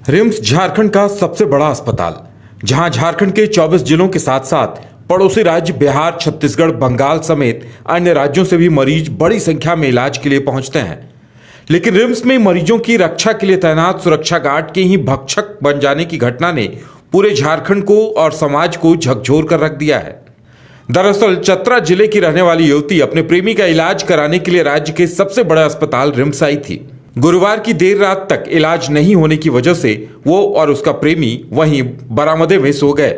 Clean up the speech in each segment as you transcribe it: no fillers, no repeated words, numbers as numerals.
RIMS Jharkhand का सबसे बड़ा अस्पताल, जहां झारखंड के 24 जिलों के साथ साथ पड़ोसी राज्य बिहार, छत्तीसगढ़, बंगाल समेत अन्य राज्यों से भी मरीज बड़ी संख्या में इलाज के लिए पहुंचते हैं। लेकिन रिम्स में मरीजों की रक्षा के लिए तैनात सुरक्षा गार्ड के ही भक्षक बन जाने की घटना ने पूरे झारखंड को और समाज को झकझोर कर रख दिया है। दरअसल चतरा जिले की रहने वाली युवती अपने प्रेमी का इलाज कराने के लिए राज्य के सबसे बड़े अस्पताल रिम्स आई थी। गुरुवार की देर रात तक इलाज नहीं होने की वजह से वो और उसका प्रेमी वहीं बरामदे में सो गए।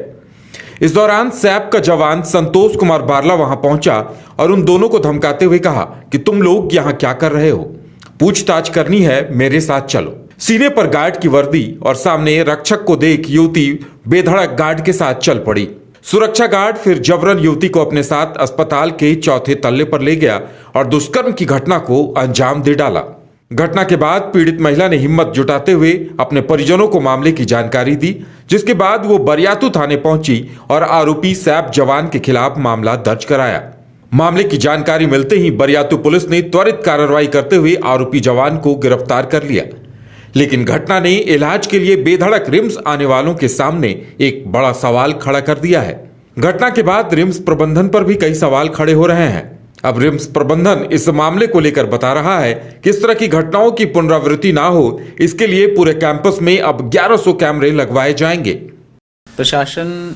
इस दौरान सैप का जवान संतोष कुमार बारला वहां पहुंचा और उन दोनों को धमकाते हुए कहा कि तुम लोग यहां क्या कर रहे हो, पूछताछ करनी है, मेरे साथ चलो। सीने पर गार्ड की वर्दी और सामने रक्षक को देख युवती बेधड़क गार्ड के साथ चल पड़ी। सुरक्षा गार्ड फिर जबरन युवती को अपने साथ अस्पताल के चौथे तल्ले पर ले गया और दुष्कर्म की घटना को अंजाम दे डाला। घटना के बाद पीड़ित महिला ने हिम्मत जुटाते हुए अपने परिजनों को मामले की जानकारी दी, जिसके बाद वो बरियातू थाने पहुंची और आरोपी सैप जवान के खिलाफ मामला दर्ज कराया। मामले की जानकारी मिलते ही बरियातू पुलिस ने त्वरित कार्रवाई करते हुए आरोपी जवान को गिरफ्तार कर लिया। लेकिन घटना ने इलाज के लिए बेधड़क रिम्स आने वालों के सामने एक बड़ा सवाल खड़ा कर दिया है। घटना के बाद रिम्स प्रबंधन पर भी कई सवाल खड़े हो रहे हैं। अब रिम्स प्रबंधन इस मामले को लेकर बता रहा है कि इस तरह की घटनाओं की पुनरावृत्ति ना हो, इसके लिए पूरे कैंपस में अब 1100 कैमरे लगवाए जाएंगे। प्रशासन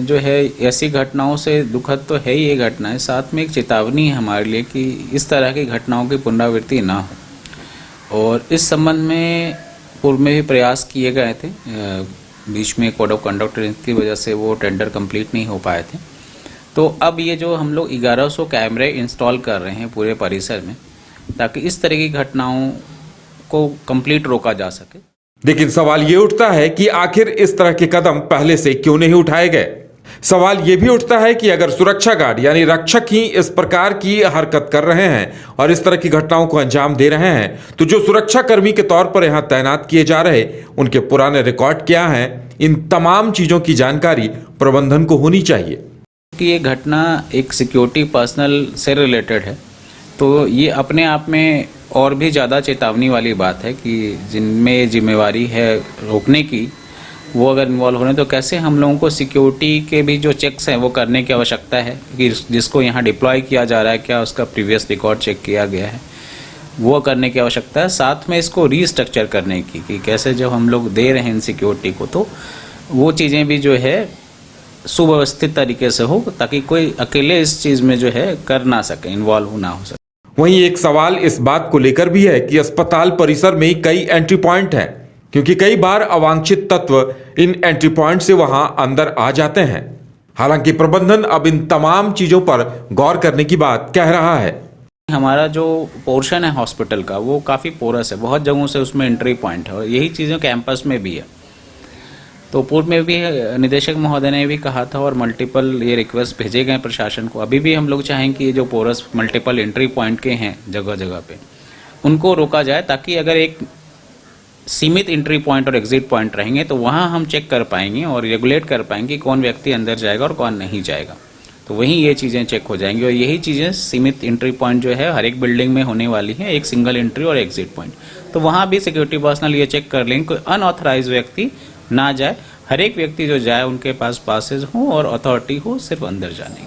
जो है ऐसी घटनाओं से दुखद तो है ही ये घटना है, साथ में एक चेतावनी है हमारे लिए कि इस तरह की घटनाओं की पुनरावृत्ति ना हो। और इस संबंध में पूर्व में भी प्रयास किए गए थे, बीच में कोड ऑफ कंडक्ट की वजह से वो टेंडर कंप्लीट नहीं हो पाए थे। तो अब ये जो हम लोग 1100 कैमरे इंस्टॉल कर रहे हैं पूरे परिसर में, ताकि इस तरह की घटनाओं को कंप्लीट रोका जा सके। लेकिन सवाल ये उठता है कि आखिर इस तरह के कदम पहले से क्यों नहीं उठाए गए। सवाल ये भी उठता है कि अगर सुरक्षा गार्ड यानी रक्षक ही इस प्रकार की हरकत कर रहे हैं और इस तरह की घटनाओं को अंजाम दे रहे हैं, तो जो सुरक्षा कर्मी के तौर पर यहां तैनात किए जा रहे उनके पुराने रिकॉर्ड क्या हैं, इन तमाम चीजों की जानकारी प्रबंधन को होनी चाहिए। कि ये घटना एक सिक्योरिटी पर्सनल से रिलेटेड है, तो ये अपने आप में और भी ज़्यादा चेतावनी वाली बात है कि जिनमें जिम्मेवारी है रोकने की, वो अगर इन्वॉल्व हो रहे हैं तो कैसे हम लोगों को सिक्योरिटी के भी जो चेक्स हैं वो करने की आवश्यकता है कि जिसको यहाँ डिप्लॉय किया जा रहा है क्या उसका प्रीवियस रिकॉर्ड चेक किया गया है, वो करने की आवश्यकता है। साथ में इसको रीस्ट्रक्चर करने की कि कैसे जब हम लोग दे रहे हैं इन सिक्योरिटी को, तो वो चीज़ें भी जो है सुव्यवस्थित तरीके से हो, ताकि कोई अकेले इस चीज़ में जो है कर ना सके, इन्वॉल्व ना हो सके। वहीं एक सवाल इस बात को लेकर भी है कि अस्पताल परिसर में कई एंट्री पॉइंट हैं, क्योंकि कई बार अवांछित तत्व इन एंट्री पॉइंट से वहां अंदर आ जाते हैं। हालांकि प्रबंधन अब इन तमाम चीजों पर गौर करने की बात कह रहा है। हमारा जो पोर्शन है हॉस्पिटल का वो काफ़ी पोरस है, बहुत जगहों से उसमें एंट्री पॉइंट है और यही चीज़ें कैंपस में भी है। तो पूर्व में भी निदेशक महोदय ने भी कहा था और मल्टीपल ये रिक्वेस्ट भेजे गए प्रशासन को। अभी भी हम लोग चाहें कि ये जो पोरस मल्टीपल एंट्री पॉइंट के हैं जगह जगह पे, उनको रोका जाए, ताकि अगर एक सीमित एंट्री पॉइंट और एग्जिट पॉइंट रहेंगे तो वहाँ हम चेक कर पाएंगे और रेगुलेट कर पाएंगे कौन व्यक्ति अंदर जाएगा और कौन नहीं जाएगा। तो वहीं ये चीज़ें चेक हो जाएंगी और यही चीज़ें सीमित एंट्री पॉइंट जो है हर एक बिल्डिंग में होने वाली है, एक सिंगल एंट्री और एग्जिट पॉइंट। तो वहाँ भी सिक्योरिटी पर्सनल ये चेक कर लेंगे कोई अनऑथराइज व्यक्ति ना जाए, हर एक व्यक्ति जो जाए उनके पास पासेज हो और अथॉरिटी हो सिर्फ अंदर जाने की।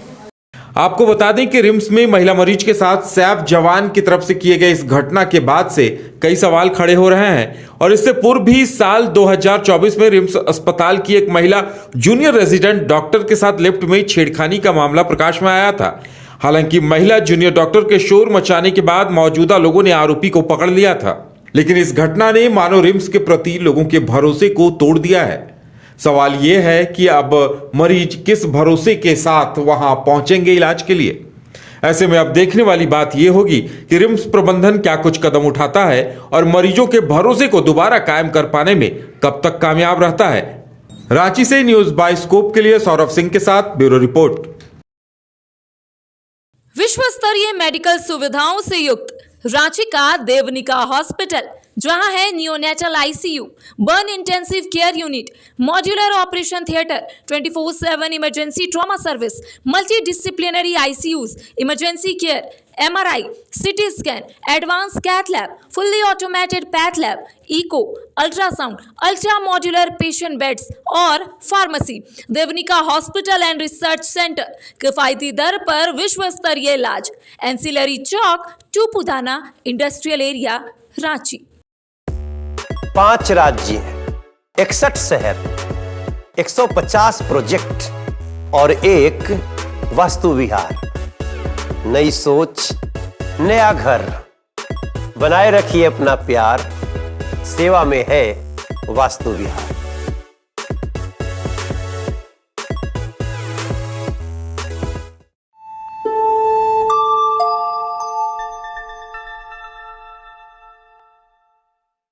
आपको बता दें कि रिम्स में महिला मरीज के साथ सैप जवान की तरफ से किए गए इस घटना के बाद से कई सवाल खड़े हो रहे हैं और इससे पूर्व भी साल 2024 में रिम्स अस्पताल की एक महिला जूनियर रेजिडेंट डॉक्टर के साथ लिफ्ट में छेड़खानी का मामला प्रकाश में आया था। हालांकि महिला जूनियर डॉक्टर के शोर मचाने के बाद मौजूदा लोगों ने आरोपी को पकड़ लिया था, लेकिन इस घटना ने मानो रिम्स के प्रति लोगों के भरोसे को तोड़ दिया है। सवाल यह है कि अब मरीज किस भरोसे के साथ वहां पहुंचेंगे इलाज के लिए। ऐसे में अब देखने वाली बात यह होगी कि रिम्स प्रबंधन क्या कुछ कदम उठाता है और मरीजों के भरोसे को दोबारा कायम कर पाने में कब तक कामयाब रहता है। रांची से न्यूज बाइस्कोप के लिए सौरभ सिंह के साथ ब्यूरो रिपोर्ट। विश्व स्तरीय मेडिकल सुविधाओं से युक्त रांची का देवनिका हॉस्पिटल जहां है neonatal ICU, burn intensive care unit, modular operation theatre, 24/7 emergency trauma service, multi disciplinary ICUs, emergency care, MRI, CT scan, advanced cath lab, fully automated path lab, eco, ultrasound, ultra modular patient beds और pharmacy. Devnika hospital and research centre, किफायती दर पर विश्व स्तरीय इलाज। Ancillary Chowk, Tupudana industrial area, Ranchi. 5 राज्य, 61 शहर, 150 project और एक वास्तु विहार। नई सोच, नया घर। बनाए रखिए अपना प्यार, सेवा में है वास्तु विहार।